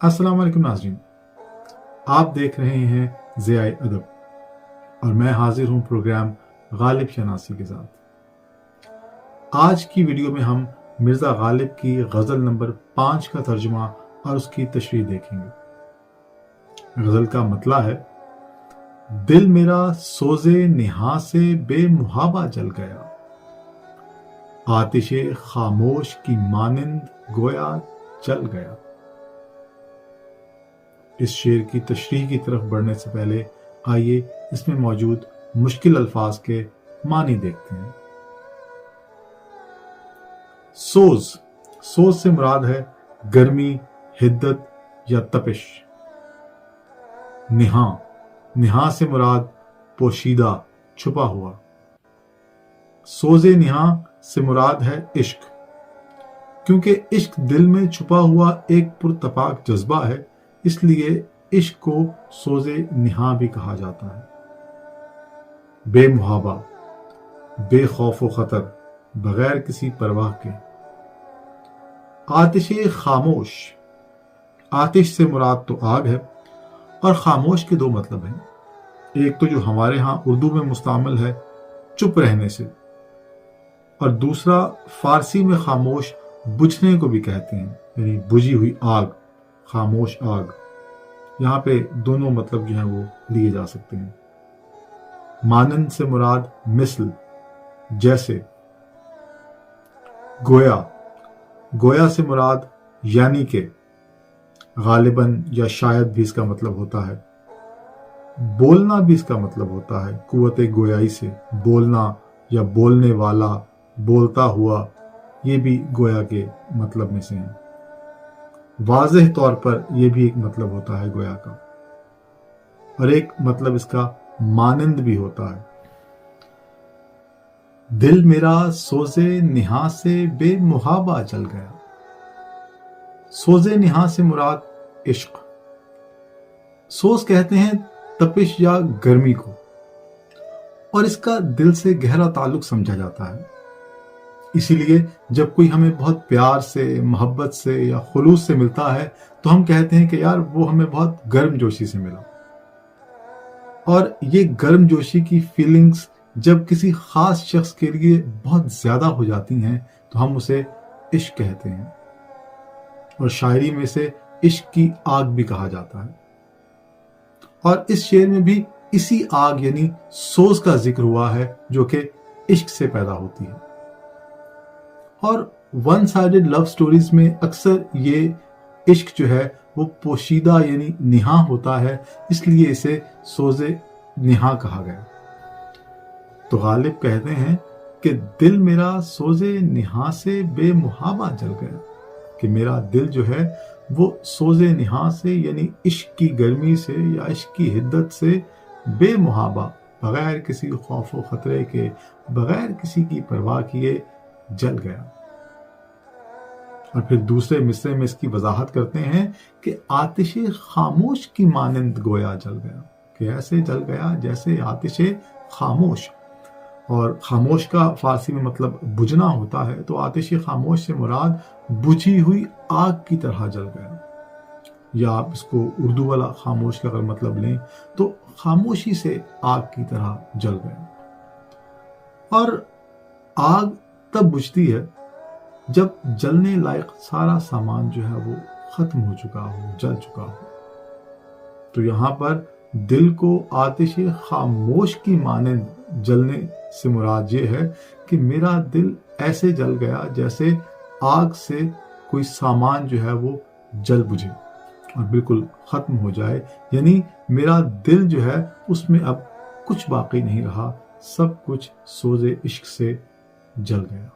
अस्सलाम वालेकुम नाज़रीन, आप देख रहे हैं ज़ियाए अदब और मैं हाजिर हूं प्रोग्राम गालिब शनासी के साथ। आज की वीडियो में हम मिर्ज़ा गालिब की गज़ल नंबर 5 का तर्जुमा और उसकी तशरीह देखेंगे। गज़ल का मतला है, दिल मेरा सोज़े निहा से बेमुहाबा जल गया, आतिशे खामोश की मानिंद गोया जल गया। इस शेर की तशरीह की तरफ बढ़ने से पहले आइए इसमें मौजूद मुश्किल अल्फाज के मानी देखते हैं। सोज से मुराद है गर्मी, हिद्दत या तपिश। निहा से मुराद पोशीदा, छुपा हुआ। सोजे निहा से मुराद है इश्क, क्योंकि इश्क दिल में छुपा हुआ एक पुरतपाक जज्बा है, इसलिए इश्क को सोजे निहा भी कहा जाता है। बेमुहाबा, बेखौफ व खतर, बगैर किसी परवाह के। आतिशे खामोश, आतिश से मुराद तो आग है और खामोश के दो मतलब हैं। एक तो जो हमारे यहाँ उर्दू में मुस्तामिल है चुप रहने से, और दूसरा फारसी में खामोश बुझने को भी कहते हैं, यानी बुझी हुई आग, खामोश आग। यहाँ पे दोनों मतलब जो है वो लिए जा सकते हैं। मानंद से मुराद मिसल, जैसे। गोया से मुराद यानी के, गालिबन या शायद भी इसका मतलब होता है। बोलना भी इसका मतलब होता है, कुव्वते गोयाई से बोलना या बोलने वाला, बोलता हुआ, ये भी गोया के मतलब में से है। वाज़ेह तौर पर यह भी एक मतलब होता है गोया का, और एक मतलब इसका मानंद भी होता है। दिल मेरा सोजे निहा से बेमुहाबा जल गया। सोजे निहा से मुराद इश्क। सोज कहते हैं तपिश या गर्मी को, और इसका दिल से गहरा ताल्लुक समझा जाता है। इसीलिए जब कोई हमें बहुत प्यार से, मोहब्बत से या खुलूस से मिलता है तो हम कहते हैं कि यार वो हमें बहुत गर्मजोशी से मिला। और ये गर्मजोशी की फीलिंग्स जब किसी खास शख्स के लिए बहुत ज्यादा हो जाती हैं तो हम उसे इश्क कहते हैं, और शायरी में से इश्क की आग भी कहा जाता है। और इस शेर में भी इसी आग यानी सोज का जिक्र हुआ है जो कि इश्क से पैदा होती है। और वन साइडेड लव स्टोरीज में अक्सर ये इश्क जो है वो पोशीदा यानी निहा होता है, इसलिए इसे सोजे निहा कहा गया। तो गालिब कहते हैं कि दिल मेरा सोजे निहा से बेमुहाबा जल गया, कि मेरा दिल जो है वो सोजे निहा से यानी इश्क की गर्मी से या इश्क की हिद्दत से बेमुहाबा, बगैर किसी खौफ व खतरे के, बगैर किसी की परवाह किए जल गया। और फिर दूसरे मिसरे में इसकी वजाहत करते हैं कि आतिशे खामोश की मानंद गोया जल गया, कि ऐसे जल गया जैसे आतिशे खामोश। और खामोश का फारसी में मतलब बुझना होता है, तो आतिशे खामोश से मुराद बुझी हुई आग की तरह जल गया। या आप इसको उर्दू वाला खामोश का अगर मतलब लें तो खामोशी से आग की तरह जल गया। और आग तब बुझती है जब जलने लायक सारा सामान जो है वो खत्म हो चुका हो, जल चुका हो। तो यहां पर दिल को आतिशे खामोश की मानंद जलने से मुराद ये है कि मेरा दिल ऐसे जल गया जैसे आग से कोई सामान जो है वो जल बुझे और बिल्कुल खत्म हो जाए, यानी मेरा दिल जो है उसमें अब कुछ बाकी नहीं रहा, सब कुछ सोजे इश्क से जल गया।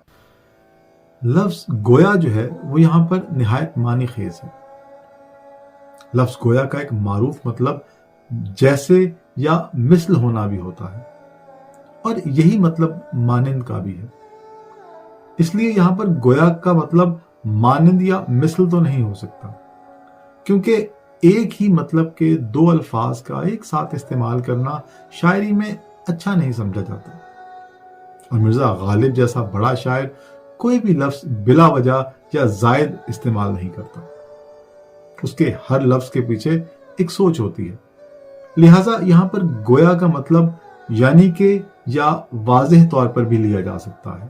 लफ्ज गोया जो है वो यहां पर निहायत मानी खेज है। लफ्ज गोया का एक मारूफ मतलब जैसे या मिसल होना भी होता है, और यही मतलब मानंद का भी है। इसलिए यहां पर गोया का मतलब मानंद या मिसल तो नहीं हो सकता, क्योंकि एक ही मतलब के दो अल्फाज का एक साथ इस्तेमाल करना शायरी में अच्छा नहीं समझा जाता। और मिर्जा गालिब जैसा बड़ा शायर कोई भी लफ्ज बिला वजह या जायद इस्तेमाल नहीं करता। اس کے ہر لفظ کے پیچھے ایک سوچ ہوتی ہے۔ لہٰذا یہاں پر گویا کا مطلب یعنی کہ یا واضح طور پر بھی لیا جا سکتا ہے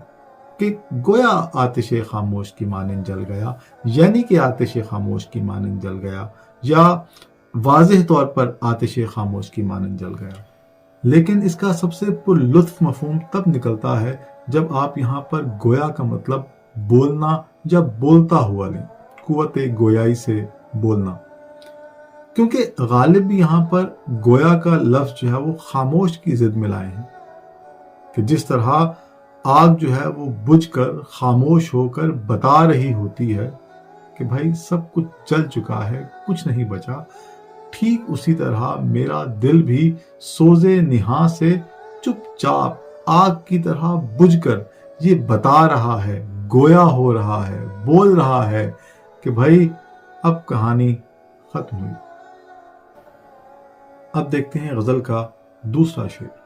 کہ گویا آتش خاموش کی مانند جل گیا، یعنی کہ آتش خاموش کی مانند جل گیا، یا واضح طور پر آتش خاموش کی مانند جل گیا۔ لیکن اس کا سب سے پر لطف مفہوم تب نکلتا ہے جب آپ یہاں پر گویا کا مطلب بولنا یا بولتا ہوا لیں، قوت گویائی سے بولنا، کیونکہ غالب بھی یہاں پر گویا کا لفظ جو ہے وہ خاموش کی ضد میں لائے ہیں کہ جس طرح آگ جو ہے وہ بجھ کر خاموش ہو کر بتا رہی ہوتی ہے کہ بھائی سب کچھ جل چکا ہے، کچھ نہیں بچا، ٹھیک اسی طرح میرا دل بھی سوزے نہاں سے چپ چاپ آگ کی طرح بجھ کر یہ بتا رہا ہے، گویا ہو رہا ہے، بول رہا ہے کہ بھائی اب کہانی ختم ہوئی۔ اب دیکھتے ہیں غزل کا دوسرا شعر۔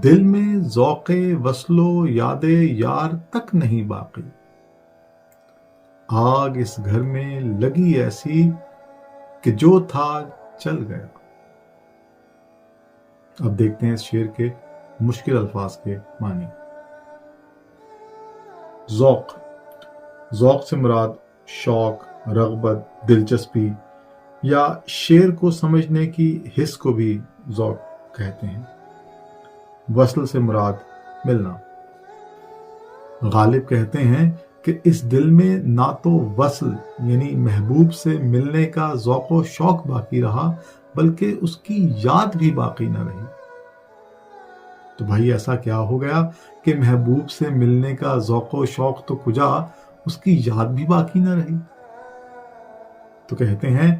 دل میں ذوق وصل و یاد یار تک نہیں باقی، آگ اس گھر میں لگی ایسی کہ جو تھا چل گیا۔ اب دیکھتے ہیں اس شعر کے مشکل الفاظ کے معنی۔ ذوق، ذوق سے مراد شوق، رغبت، دلچسپی یا شعر کو سمجھنے کی حس کو بھی ذوق کہتے ہیں۔ وصل سے مراد ملنا۔ غالب کہتے ہیں کہ اس دل میں نہ تو وصل یعنی محبوب سے ملنے کا ذوق و شوق باقی رہا، بلکہ اس کی یاد بھی باقی نہ رہی۔ تو بھائی ایسا کیا ہو گیا کہ محبوب سے ملنے کا ذوق و شوق تو کجا، اس کی یاد بھی باقی نہ رہی۔ تو کہتے ہیں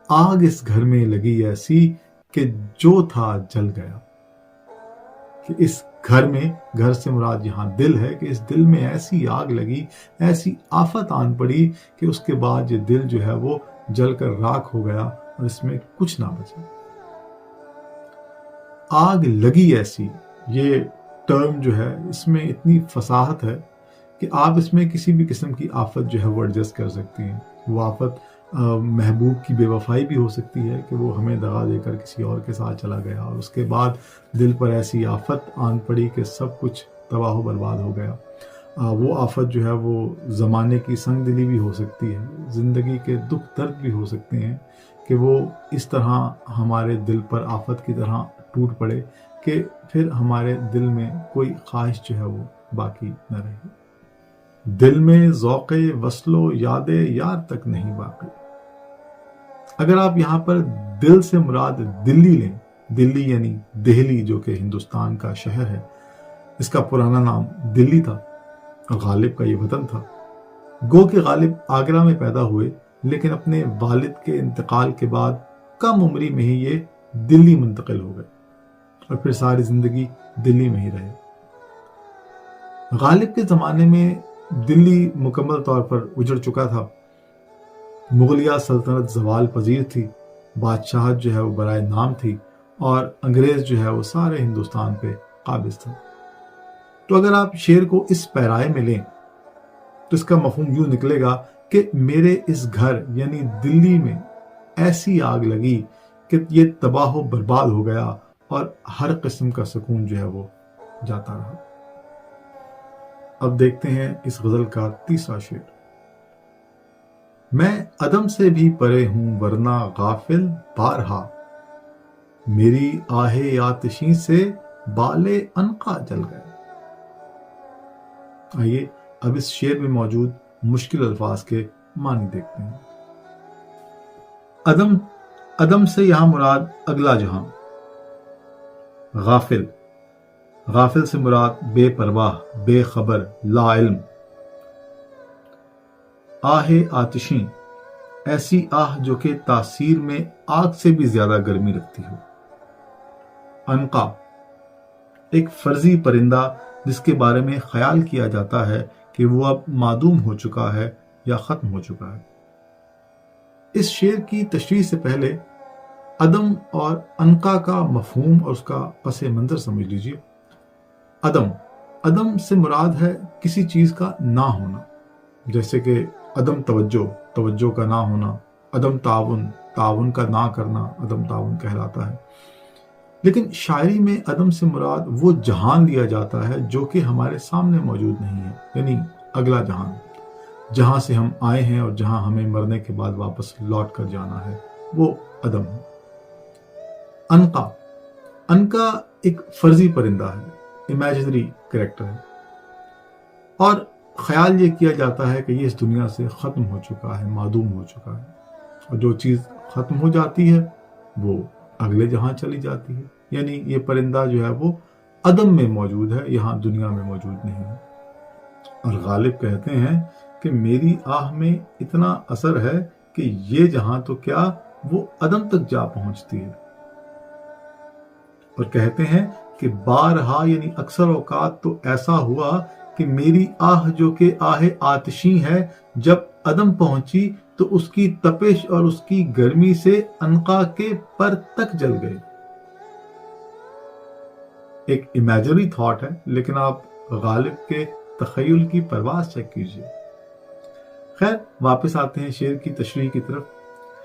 آگ اس گھر میں لگی ایسی کہ جو تھا جل گیا، کہ اس گھر میں، گھر سے مراد یہاں دل ہے، کہ اس دل میں ایسی آگ لگی، ایسی آفت آن پڑی کہ اس کے بعد یہ دل جو ہے وہ جل کر راکھ ہو گیا اور اس میں کچھ نہ بچا۔ آگ لگی ایسی، یہ ٹرم جو ہے اس میں اتنی فصاحت ہے کہ آپ اس میں کسی بھی قسم کی آفت جو ہے وہ ایڈجسٹ کر سکتے ہیں۔ وہ آفت محبوب کی بے وفائی بھی ہو سکتی ہے کہ وہ ہمیں دغا دے کر کسی اور کے ساتھ چلا گیا اور اس کے بعد دل پر ایسی آفت آن پڑی کہ سب کچھ تباہ و برباد ہو گیا۔ وہ آفت جو ہے وہ زمانے کی سنگ دلی بھی ہو سکتی ہے، زندگی کے دکھ درد بھی ہو سکتے ہیں کہ وہ اس طرح ہمارے دل پر آفت کی طرح ٹوٹ پڑے کہ پھر ہمارے دل میں کوئی خواہش جو ہے وہ باقی نہ رہے۔ دل میں ذوق وصل و یاد یار تک نہیں باقی۔ اگر آپ یہاں پر دل سے مراد دلی لیں، دلی یعنی دہلی جو کہ ہندوستان کا شہر ہے، اس کا پرانا نام دلی تھا، غالب کا یہ وطن تھا۔ گو کہ غالب آگرہ میں پیدا ہوئے، لیکن اپنے والد کے انتقال کے بعد کم عمری میں ہی یہ دلی منتقل ہو گئے اور پھر ساری زندگی دلی میں ہی رہے۔ غالب کے زمانے میں دلی مکمل طور پر اجڑ چکا تھا، مغلیہ سلطنت زوال پذیر تھی، بادشاہت جو ہے وہ برائے نام تھی اور انگریز جو ہے وہ سارے ہندوستان پہ قابض تھا۔ تو اگر آپ شعر کو اس پیرائے میں لیں تو اس کا مفہوم یوں نکلے گا کہ میرے اس گھر یعنی دلی میں ایسی آگ لگی کہ یہ تباہ و برباد ہو گیا اور ہر قسم کا سکون جو ہے وہ جاتا رہا۔ اب دیکھتے ہیں اس غزل کا تیسرا شعر۔ میں عدم سے بھی پرے ہوں ورنہ غافل بارہا، میری آہ آتشیں سے بالے عنقا جل گئے۔ آئیے اب اس شعر میں موجود مشکل الفاظ کے معنی دیکھتے ہیں۔ عدم، عدم سے یہاں مراد اگلا جہاں۔ غافل، غافل سے مراد بے پرواہ، بے خبر، لا علم۔ آہ آتشیں، ایسی آہ جو کہ تاثیر میں آگ سے بھی زیادہ گرمی رکھتی ہو۔ عنقا، ایک فرضی پرندہ جس کے بارے میں خیال کیا جاتا ہے کہ وہ اب معدوم ہو چکا ہے یا ختم ہو چکا ہے۔ اس شعر کی تشریح سے پہلے عدم اور عنقا کا مفہوم اور اس کا پس منظر سمجھ لیجئے۔ عدم، عدم سے مراد ہے کسی چیز کا نہ ہونا، جیسے کہ अदम तवज्जो, तवज्जो का ना होना, अदम ताउन, ताउन का ना करना अदम ताउन कहलाता है। लेकिन शायरी में अदम से मुराद वो जहान लिया जाता है जो कि हमारे सामने मौजूद नहीं है, यानी अगला जहान, जहां से हम आए हैं और जहां हमें मरने के बाद वापस लौट कर जाना है, वो अदम है। अनका, अनका एक फर्जी परिंदा है, इमेजिनरी कैरेक्टर है, और ख्याल ये किया जाता है कि ये इस दुनिया से खत्म हो चुका है, मादूम हो चुका है, और जो चीज खत्म हो जाती है वो अगले जहां चली जाती है। यानी ये परिंदा जो है वो अदम में मौजूद है, यहाँ दुनिया में मौजूद नहीं है। और गालिब कहते हैं कि मेरी आह में इतना असर है कि ये जहां तो क्या वो अदम तक जा पहुंचती है। और कहते हैं कि बारहा यानी अक्सर औकात तो ऐसा हुआ कि मेरी आह जो कि आह आतिशी है, जब अदम पहुंची तो उसकी तपिश और उसकी गर्मी से अनका के पर तक जल गए। एक इमेजिनरी थॉट है, लेकिन आप गालिब के तखय्युल की परवाज़ चेक कीजिए। खैर, वापस आते हैं शेर की तशरीह की तरफ।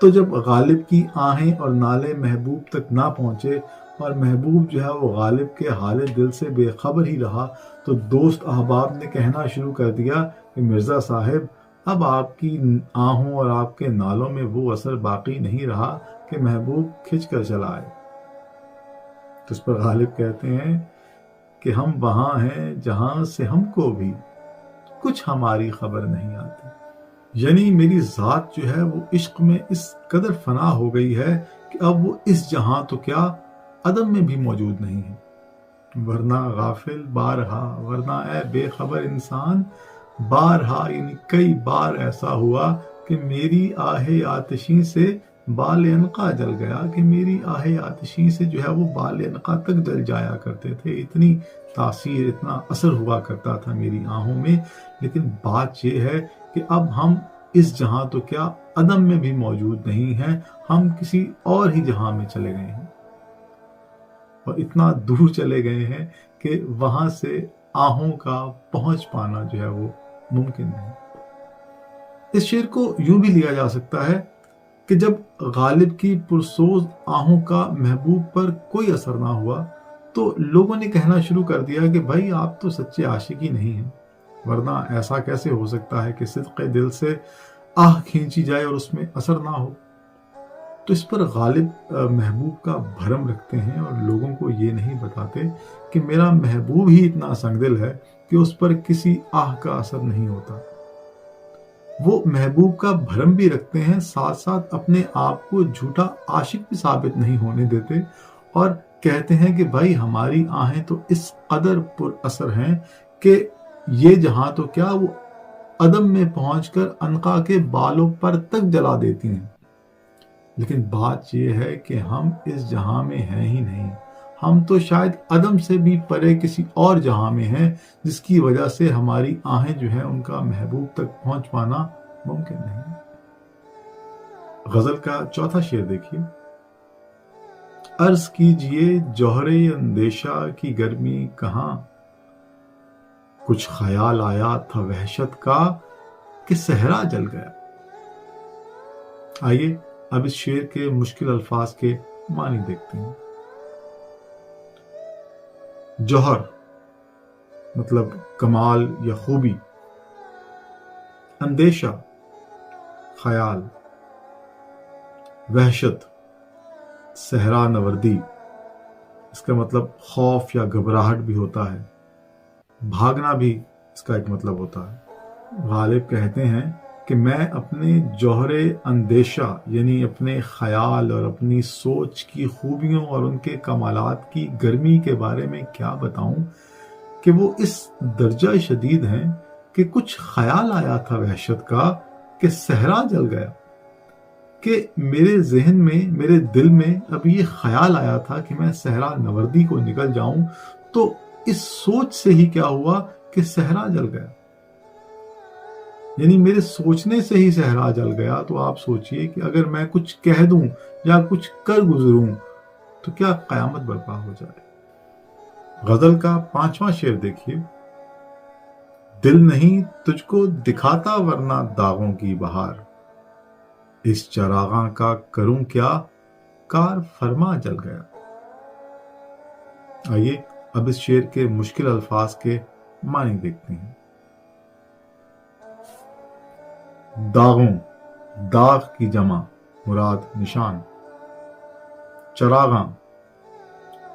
तो जब गालिब की आहें और नाले महबूब तक ना पहुंचे और महबूब जो है वो गालिब के हाले दिल से बेखबर ही रहा, तो दोस्त अहबाब ने कहना शुरू कर दिया कि मिर्ज़ा साहिब, अब आपकी आहों और आपके नालों में वो असर बाकी नहीं रहा कि महबूब खिंच कर चला आए। तो इस पर गालिब कहते हैं कि हम वहां हैं जहां से हमको भी कुछ हमारी खबर नहीं आती। यानी मेरी जात जो है वो इश्क में इस कदर फना हो गई है कि अब वो इस जहां तो क्या अदम में भी मौजूद नहीं है। वरना गाफिल बारहा, वरना ए बेखबर इंसान बारहा, यानी कई बार ऐसा हुआ कि मेरी आहे आतिशी से बाल अनका जल गया, कि मेरी आहे आतिशी से जो है वो बाल अनका तक जल जाया करते थे। इतनी तासीर, इतना असर हुआ करता था मेरी आहों में। लेकिन बात यह है कि अब हम इस जहां तो क्या अदम में भी मौजूद नहीं हैं, हम किसी और ही जहां में चले गए हैं, और इतना दूर चले गए हैं कि वहां से आहों का पहुंच पाना जो है वो मुमकिन नहीं। इस शेर को यूं भी लिया जा सकता है कि जब गालिब की पुरसोज आहों का महबूब पर कोई असर ना हुआ, तो लोगों ने कहना शुरू कर दिया कि भाई आप तो सच्चे आशिक ही नहीं हैं, वरना ऐसा कैसे हो सकता है कि सिद्क़े दिल से आह खींची जाए और उसमें असर ना हो। तो इस पर गालिब महबूब का भरम रखते हैं और लोगों को ये नहीं बताते कि मेरा महबूब ही इतना संगदिल है कि उस पर किसी आह का असर नहीं होता। वो महबूब का भरम भी रखते हैं, साथ साथ अपने आप को झूठा आशिक भी साबित नहीं होने देते, और कहते हैं कि भाई हमारी आहें तो इस कदर पुर असर हैं कि ये जहां तो क्या वो अदम में पहुंचकर अनका के बालों पर तक जला देती हैं। लेकिन बात यह है कि हम इस जहां में हैं ही नहीं, हम तो शायद अदम से भी परे किसी और जहां में हैं, जिसकी वजह से हमारी आहें जो है उनका महबूब तक पहुंच पाना मुमकिन नहीं। गजल का चौथा शेर देखिए। अर्ज कीजिए जौहरे अंदेशा की गर्मी कहां, कुछ ख्याल आया था वहशत का कि सहरा जल गया। आइए अब इस शेर के मुश्किल अल्फाज के मानी देखते हैं। जौहर मतलब कमाल या खूबी, अंदेशा ख्याल, वहशत सहरा नवर्दी, इसका मतलब खौफ या घबराहट भी होता है, भागना भी इसका एक मतलब होता है। गालिब कहते हैं कि मैं अपने जौहरे अंदेशा यानी अपने ख्याल और अपनी सोच की खूबियों और उनके कमालात की गर्मी के बारे में क्या बताऊं कि वो इस दर्जा शदीद हैं कि कुछ ख्याल आया था वहशत का कि सहरा जल गया। कि मेरे जहन में, मेरे दिल में अब ये ख्याल आया था कि मैं सहरा नवर्दी को निकल जाऊं, तो इस सोच से ही क्या हुआ कि सहरा जल गया। यानी मेरे सोचने से ही सहरा जल गया। तो आप सोचिए कि अगर मैं कुछ कह दूं या कुछ कर गुजरूं तो क्या कयामत बर्पा हो जाए। गजल का पांचवा शेर देखिए। دل نہیں تجھ کو دکھاتا ورنہ داغوں کی بہار، اس چراغاں کا کروں کیا، کار فرما جل گیا۔ آئیے اب اس شعر کے مشکل الفاظ کے معنی دیکھتے ہیں۔ داغوں، داغ کی جمع مراد نشان۔ چراغاں،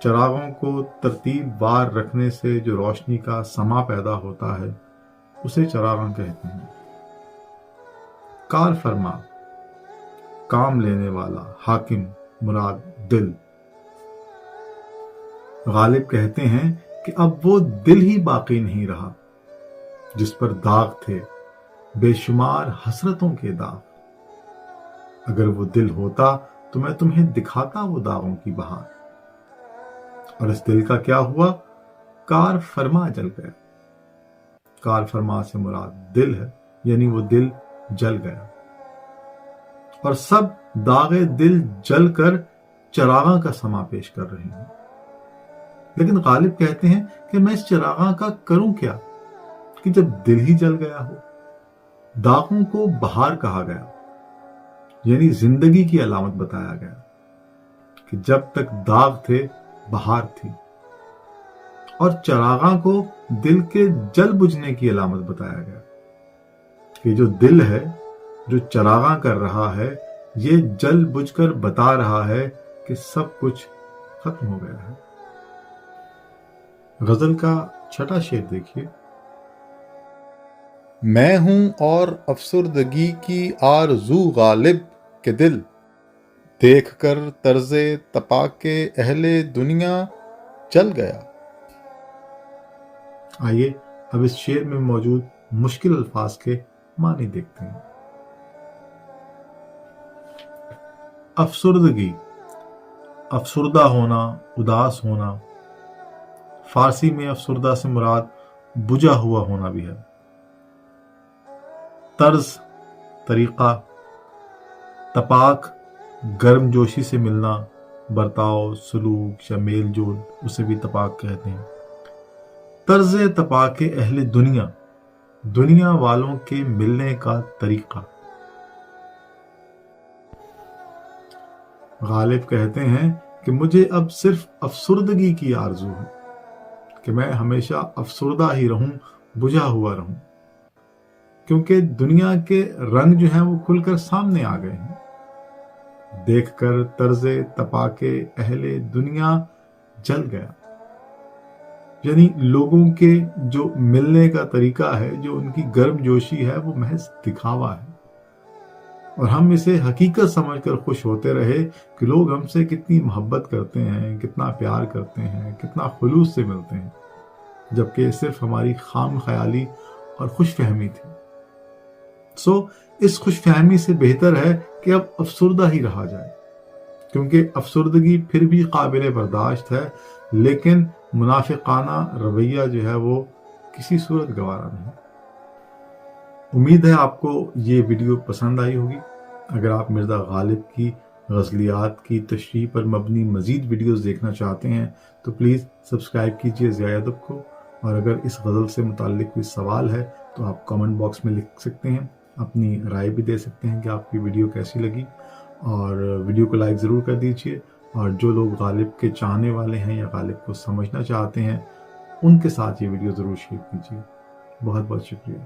چراغوں کو ترتیب وار رکھنے سے جو روشنی کا سما پیدا ہوتا ہے اسے چراغاں کہتے ہیں۔ کار فرما، کام لینے والا، حاکم مراد دل۔ غالب کہتے ہیں کہ اب وہ دل ہی باقی نہیں رہا جس پر داغ تھے، بے شمار حسرتوں کے داغ۔ اگر وہ دل ہوتا تو میں تمہیں دکھاتا وہ داغوں کی بہار، اور اس دل کا کیا ہوا، کار فرما جل گیا۔ کار فرما سے مراد دل ہے، یعنی وہ دل جل گیا، اور سب داغ دل جل کر چراغاں کا سما پیش کر رہے ہیں۔ لیکن غالب کہتے ہیں کہ میں اس چراغاں کا کروں کیا کہ جب دل ہی جل گیا ہو۔ داغوں کو بہار کہا گیا، یعنی زندگی کی علامت بتایا گیا کہ جب تک داغ تھے بہار تھی، اور چراغاں کو دل کے جل بجھنے کی علامت بتایا گیا کہ جو دل ہے، جو چراغاں کر رہا ہے، یہ جل بجھ کر بتا رہا ہے کہ سب کچھ ختم ہو گیا ہے۔ غزل کا چھٹا شعر دیکھیے۔ میں ہوں اور افسردگی کی آرزو غالب کے دل، دیکھ کر طرز تپا کے اہل دنیا جل گیا۔ آئیے اب اس شعر میں موجود مشکل الفاظ کے معنی دیکھتے ہیں۔ افسردگی، افسردہ ہونا، اداس ہونا۔ فارسی میں افسردہ سے مراد بجھا ہوا ہونا بھی ہے۔ طرز، طریقہ۔ تپاک، گرم جوشی سے ملنا، برتاؤ، سلوک یا میل جول، اسے بھی تپاک کہتے ہیں۔ طرز تپاک اہل دنیا، دنیا والوں کے ملنے کا طریقہ۔ غالب کہتے ہیں کہ مجھے اب صرف افسردگی کی آرزو ہے، کہ میں ہمیشہ افسردہ ہی رہوں، بجھا ہوا رہوں، کیونکہ دنیا کے رنگ جو ہیں وہ کھل کر سامنے آ گئے ہیں۔ دیکھ کر طرز تپا کے اہل دنیا جل گیا، یعنی لوگوں کے جو ملنے کا طریقہ ہے، جو ان کی گرم جوشی ہے، وہ محض دکھاوا ہے، اور ہم اسے حقیقت سمجھ کر خوش ہوتے رہے کہ لوگ ہم سے کتنی محبت کرتے ہیں، کتنا پیار کرتے ہیں، کتنا خلوص سے ملتے ہیں، جبکہ صرف ہماری خام خیالی اور خوش فہمی تھی۔ اس خوش فہمی سے بہتر ہے کہ اب افسردہ ہی رہا جائے، کیونکہ افسردگی پھر بھی قابل برداشت ہے، لیکن منافقانہ رویہ جو ہے وہ کسی صورت گوارا نہیں۔ امید ہے آپ کو یہ ویڈیو پسند آئی ہوگی۔ اگر آپ مرزا غالب کی غزلیات کی تشریح پر مبنی مزید ویڈیوز دیکھنا چاہتے ہیں تو پلیز سبسکرائب کیجئے ضیاء ادب کو، اور اگر اس غزل سے متعلق کوئی سوال ہے تو آپ کامنٹ باکس میں لکھ سکتے ہیں، اپنی رائے بھی دے سکتے ہیں کہ آپ کی ویڈیو کیسی لگی، اور ویڈیو کو لائک ضرور کر دیجئے، اور جو لوگ غالب کے چاہنے والے ہیں یا غالب کو سمجھنا چاہتے ہیں ان کے ساتھ یہ ویڈیو ضرور شیئر کیجئے۔ بہت بہت شکریہ۔